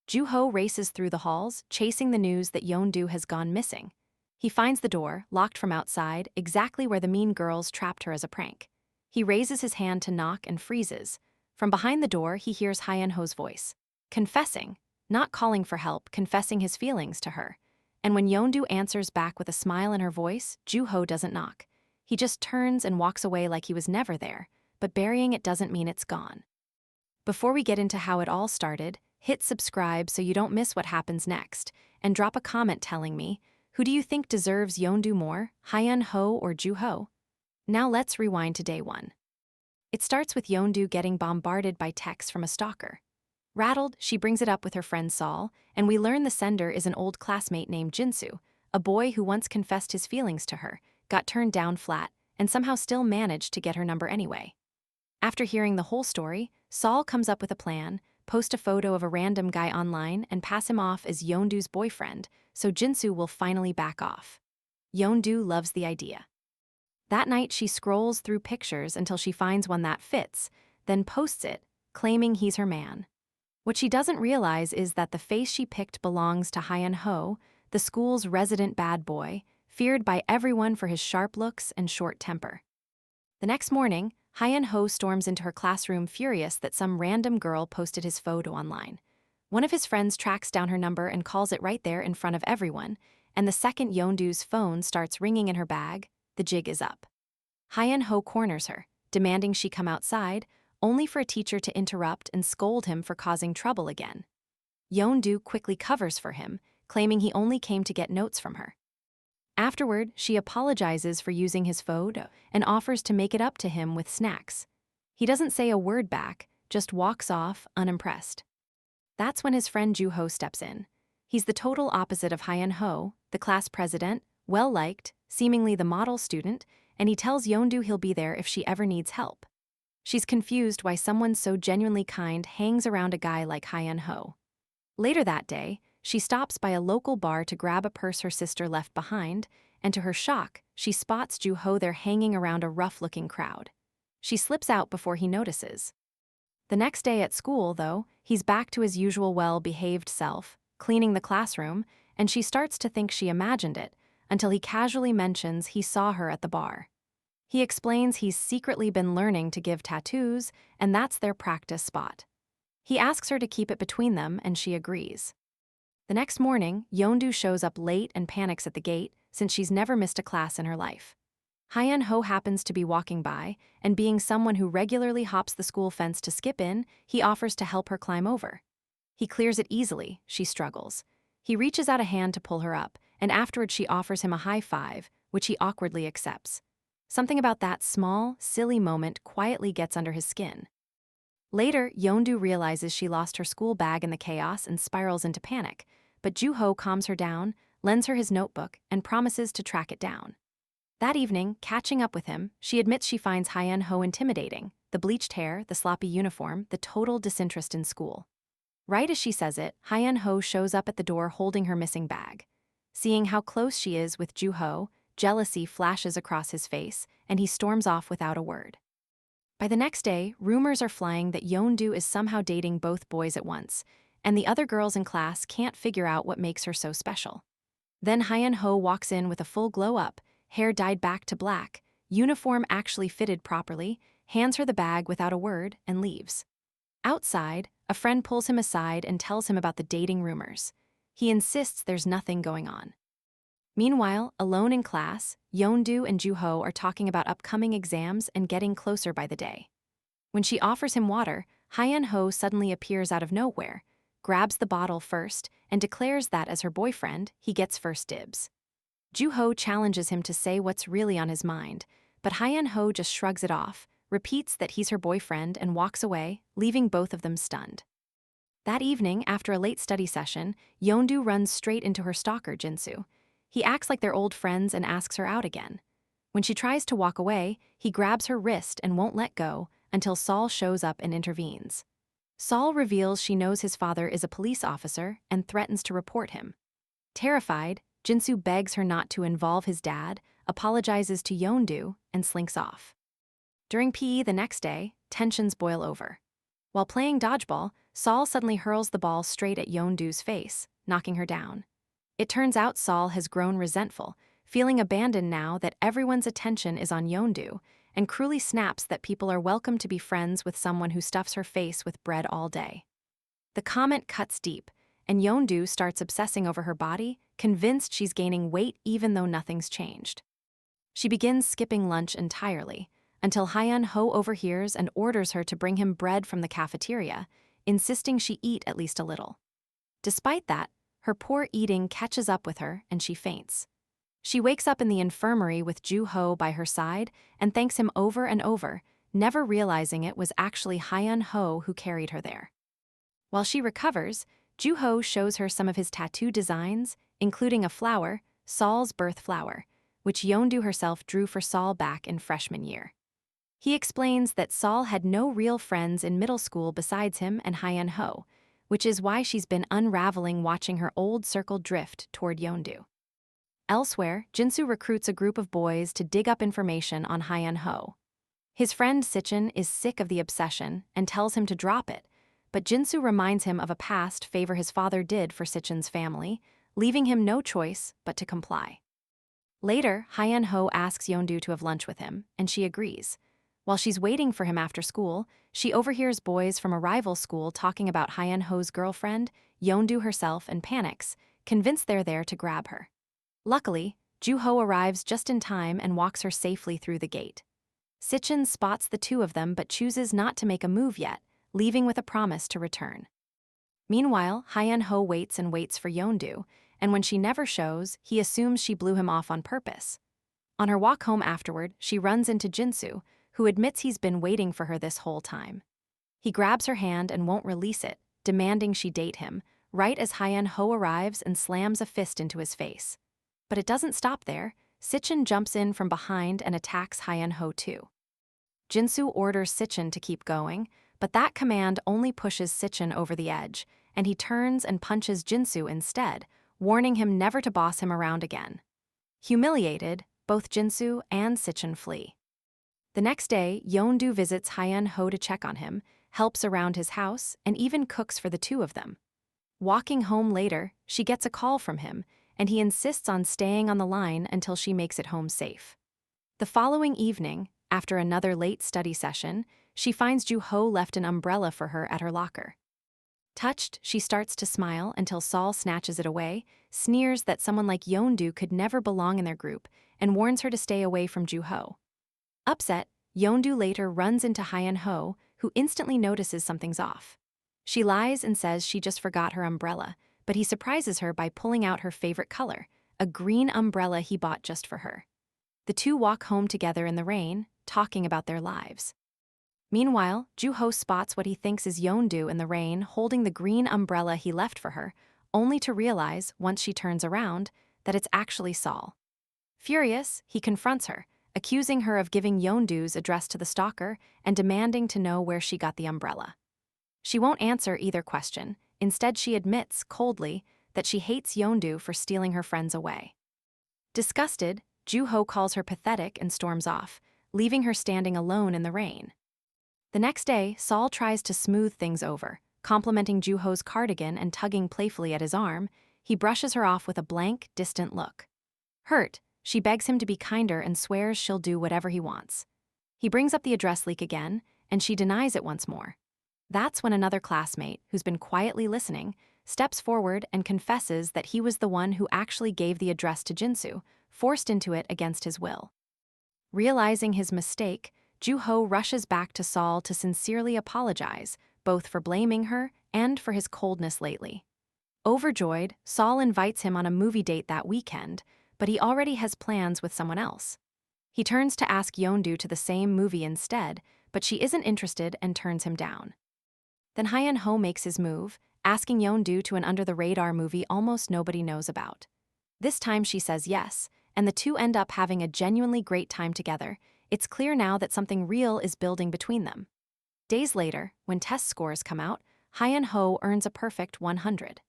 Joo-ho races through the halls, chasing the news that Yeon-do has gone missing. He finds the door, locked from outside, exactly where the mean girls trapped her as a prank. He raises his hand to knock and freezes. From behind the door, he hears Hyun-ho's voice, confessing, not calling for help, confessing his feelings to her. And when Yeon-do answers back with a smile in her voice, Joo-ho doesn't knock. He just turns and walks away like he was never there, but burying it doesn't mean it's gone. Before we get into how it all started, hit subscribe so you don't miss what happens next, and drop a comment telling me, who do you think deserves Yeon-do more, Hyun-ho or Joo-ho? Now let's rewind to day 1. It starts with Yeon-do getting bombarded by texts from a stalker. Rattled, she brings it up with her friend Sol, and we learn the sender is an old classmate named Jinsu, a boy who once confessed his feelings to her, got turned down flat, and somehow still managed to get her number anyway. After hearing the whole story, Sol comes up with a plan, post a photo of a random guy online and pass him off as Yeon-do's boyfriend, so Jinsu will finally back off. Yeon-do loves the idea. That night she scrolls through pictures until she finds one that fits, then posts it, claiming he's her man. What she doesn't realize is that the face she picked belongs to Hyun-ho, the school's resident bad boy, feared by everyone for his sharp looks and short temper. The next morning, Hyun-ho storms into her classroom furious that some random girl posted his photo online. One of his friends tracks down her number and calls it right there in front of everyone, and the second Yeon-do's phone starts ringing in her bag, the jig is up. Hyun-ho corners her, demanding she come outside, only for a teacher to interrupt and scold him for causing trouble again. Yeon-do quickly covers for him, claiming he only came to get notes from her. Afterward, she apologizes for using his photo and offers to make it up to him with snacks. He doesn't say a word back, just walks off, unimpressed. That's when his friend Joo-ho steps in. He's the total opposite of Hyun-ho, the class president, well-liked, seemingly the model student, and he tells Yeon-do he'll be there if she ever needs help. She's confused why someone so genuinely kind hangs around a guy like Hyun-ho. Later that day, she stops by a local bar to grab a purse her sister left behind, and to her shock, she spots Joo-ho there hanging around a rough-looking crowd. She slips out before he notices. The next day at school, though, he's back to his usual well-behaved self, cleaning the classroom, and she starts to think she imagined it, until he casually mentions he saw her at the bar. He explains he's secretly been learning to give tattoos, and that's their practice spot. He asks her to keep it between them, and she agrees. The next morning, Yeon-do shows up late and panics at the gate since she's never missed a class in her life. Hyun-ho happens to be walking by, and being someone who regularly hops the school fence to skip in, he offers to help her climb over. He clears it easily, she struggles. He reaches out a hand to pull her up, and afterward she offers him a high five, which he awkwardly accepts. Something about that small, silly moment quietly gets under his skin. Later, Yeon-do realizes she lost her school bag in the chaos and spirals into panic, but Joo-ho calms her down, lends her his notebook, and promises to track it down. That evening, catching up with him, she admits she finds Hyun-ho intimidating, the bleached hair, the sloppy uniform, the total disinterest in school. Right as she says it, Hyun-ho shows up at the door holding her missing bag. Seeing how close she is with Joo-ho, jealousy flashes across his face, and he storms off without a word. By the next day, rumors are flying that Yeon-do is somehow dating both boys at once, and the other girls in class can't figure out what makes her so special. Then Hyun-ho walks in with a full glow-up, hair dyed back to black, uniform actually fitted properly, hands her the bag without a word, and leaves. Outside, a friend pulls him aside and tells him about the dating rumors. He insists there's nothing going on. Meanwhile, alone in class, Yeon-do and Joo-ho are talking about upcoming exams and getting closer by the day. When she offers him water, Hyun-ho suddenly appears out of nowhere, grabs the bottle first, and declares that as her boyfriend, he gets first dibs. Joo-ho challenges him to say what's really on his mind, but Hyun-ho just shrugs it off, repeats that he's her boyfriend, and walks away, leaving both of them stunned. That evening, after a late study session, Yeon-do runs straight into her stalker, Jinsu. He acts like they're old friends and asks her out again. When she tries to walk away, he grabs her wrist and won't let go until Sol shows up and intervenes. Sol reveals she knows his father is a police officer and threatens to report him. Terrified, Jinsu begs her not to involve his dad, apologizes to Yeon-do, and slinks off. During PE the next day, tensions boil over. While playing dodgeball, Sol suddenly hurls the ball straight at Yeondu's face, knocking her down. It turns out Sol has grown resentful, feeling abandoned now that everyone's attention is on Yeondu, and cruelly snaps that people are welcome to be friends with someone who stuffs her face with bread all day. The comment cuts deep, and Yeondu starts obsessing over her body, convinced she's gaining weight even though nothing's changed. She begins skipping lunch entirely, until Hyun-ho overhears and orders her to bring him bread from the cafeteria, insisting she eat at least a little. Despite that, her poor eating catches up with her and she faints. She wakes up in the infirmary with Ju-ho by her side and thanks him over and over, never realizing it was actually Hyun-ho who carried her there. While she recovers, Ju-ho shows her some of his tattoo designs, including a flower, Sol's birth flower, which Yeondu herself drew for Sol back in freshman year. He explains that Sol had no real friends in middle school besides him and Hyun-ho, which is why she's been unraveling watching her old circle drift toward Yeondu. Elsewhere, Jinsu recruits a group of boys to dig up information on Hyun-ho. His friend Sichin is sick of the obsession and tells him to drop it, but Jinsu reminds him of a past favor his father did for Sichin's family, leaving him no choice but to comply. Later, Hyun-ho asks Yeondu to have lunch with him, and she agrees. While she's waiting for him after school, she overhears boys from a rival school talking about Hyun-ho's girlfriend, Yeondu herself, and panics, convinced they're there to grab her. Luckily, Ju-ho arrives just in time and walks her safely through the gate. Sichin spots the two of them but chooses not to make a move yet, leaving with a promise to return. Meanwhile, Hyun-ho waits and waits for Yeondu, and when she never shows, he assumes she blew him off on purpose. On her walk home afterward, she runs into Jinsu, who admits he's been waiting for her this whole time. He grabs her hand and won't release it, demanding she date him, right as Hyun-ho arrives and slams a fist into his face. But it doesn't stop there. Sichin jumps in from behind and attacks Hyun-ho too. Jinsu orders Sichin to keep going, but that command only pushes Sichin over the edge, and he turns and punches Jinsu instead, warning him never to boss him around again. Humiliated, both Jinsu and Sichin flee. The next day, Yeondu visits Hyun-ho to check on him, helps around his house, and even cooks for the two of them. Walking home later, she gets a call from him, and he insists on staying on the line until she makes it home safe. The following evening, after another late study session, she finds Ju-ho left an umbrella for her at her locker. Touched, she starts to smile until Sol snatches it away, sneers that someone like Yeondu could never belong in their group, and warns her to stay away from Ju-ho. Upset, Yeondu later runs into Hyun-ho, who instantly notices something's off. She lies and says she just forgot her umbrella, but he surprises her by pulling out her favorite color, a green umbrella he bought just for her. The two walk home together in the rain, talking about their lives. Meanwhile, Ju-ho spots what he thinks is Yeondu in the rain holding the green umbrella he left for her, only to realize, once she turns around, that it's actually Sol. Furious, he confronts her, accusing her of giving Yeondu's address to the stalker and demanding to know where she got the umbrella. She won't answer either question. Instead, she admits, coldly, that she hates Yeondu for stealing her friends away. Disgusted, Ju-ho calls her pathetic and storms off, leaving her standing alone in the rain. The next day, Sol tries to smooth things over, complimenting Ju-ho's cardigan and tugging playfully at his arm. He brushes her off with a blank, distant look. Hurt, she begs him to be kinder and swears she'll do whatever he wants. He brings up the address leak again, and she denies it once more. That's when another classmate, who's been quietly listening, steps forward and confesses that he was the one who actually gave the address to Jinsu, forced into it against his will. Realizing his mistake, Ju-ho rushes back to Sol to sincerely apologize, both for blaming her and for his coldness lately. Overjoyed, Sol invites him on a movie date that weekend, but he already has plans with someone else. He turns to ask Yeondu to the same movie instead, but she isn't interested and turns him down. Then Hyun-ho makes his move, asking Yeondu to an under-the-radar movie almost nobody knows about. This time she says yes, and the two end up having a genuinely great time together. It's clear now that something real is building between them. Days later, when test scores come out, Hyun-ho earns a perfect 100.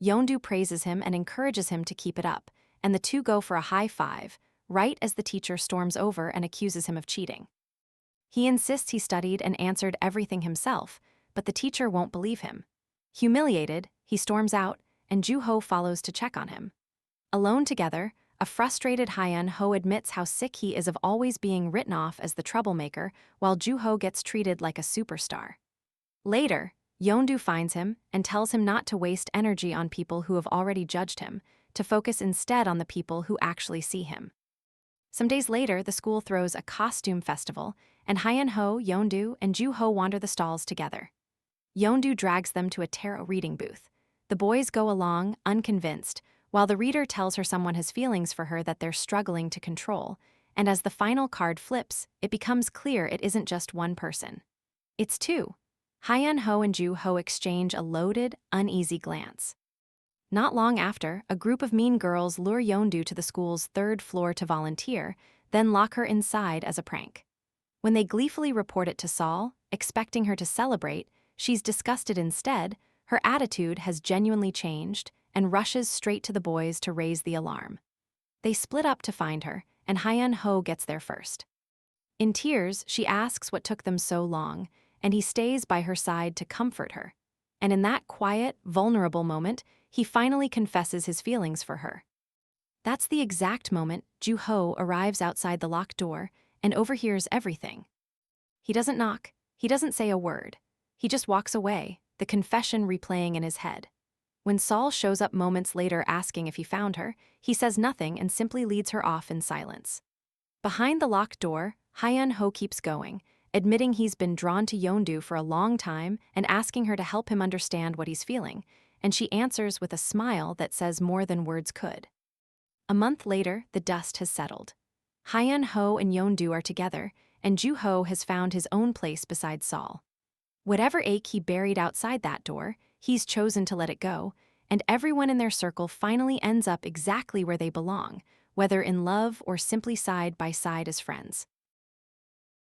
Yeondu praises him and encourages him to keep it up, and the two go for a high five, right as the teacher storms over and accuses him of cheating. He insists he studied and answered everything himself, but the teacher won't believe him. Humiliated, he storms out, and Ju-ho follows to check on him. Alone together, a frustrated Hyun-ho admits how sick he is of always being written off as the troublemaker, while Ju-ho gets treated like a superstar. Later, Yeondu finds him and tells him not to waste energy on people who have already judged him, to focus instead on the people who actually see him. Some days later, the school throws a costume festival, and Hyun-ho, Yeondu, and Ju-ho wander the stalls together. Yeondu drags them to a tarot reading booth. The boys go along, unconvinced, while the reader tells her someone has feelings for her that they're struggling to control, and as the final card flips, it becomes clear it isn't just one person. It's two. Hyun-ho and Ju-ho exchange a loaded, uneasy glance. Not long after, a group of mean girls lure Yeondu to the school's third floor to volunteer, then lock her inside as a prank. When they gleefully report it to Sol, expecting her to celebrate, she's disgusted instead. Her attitude has genuinely changed and rushes straight to the boys to raise the alarm. They split up to find her, and Hyun-ho gets there first. In tears, she asks what took them so long, and he stays by her side to comfort her. And in that quiet, vulnerable moment, he finally confesses his feelings for her. That's the exact moment Ju-ho arrives outside the locked door and overhears everything. He doesn't knock, he doesn't say a word. He just walks away, the confession replaying in his head. When Sol shows up moments later asking if he found her, he says nothing and simply leads her off in silence. Behind the locked door, Hyun-ho keeps going, admitting he's been drawn to Yeondu for a long time and asking her to help him understand what he's feeling, and she answers with a smile that says more than words could. A month later, the dust has settled. Hyun-ho and Yeondu are together, and Ju-ho has found his own place beside Sol. Whatever ache he buried outside that door, he's chosen to let it go, and everyone in their circle finally ends up exactly where they belong, whether in love or simply side by side as friends.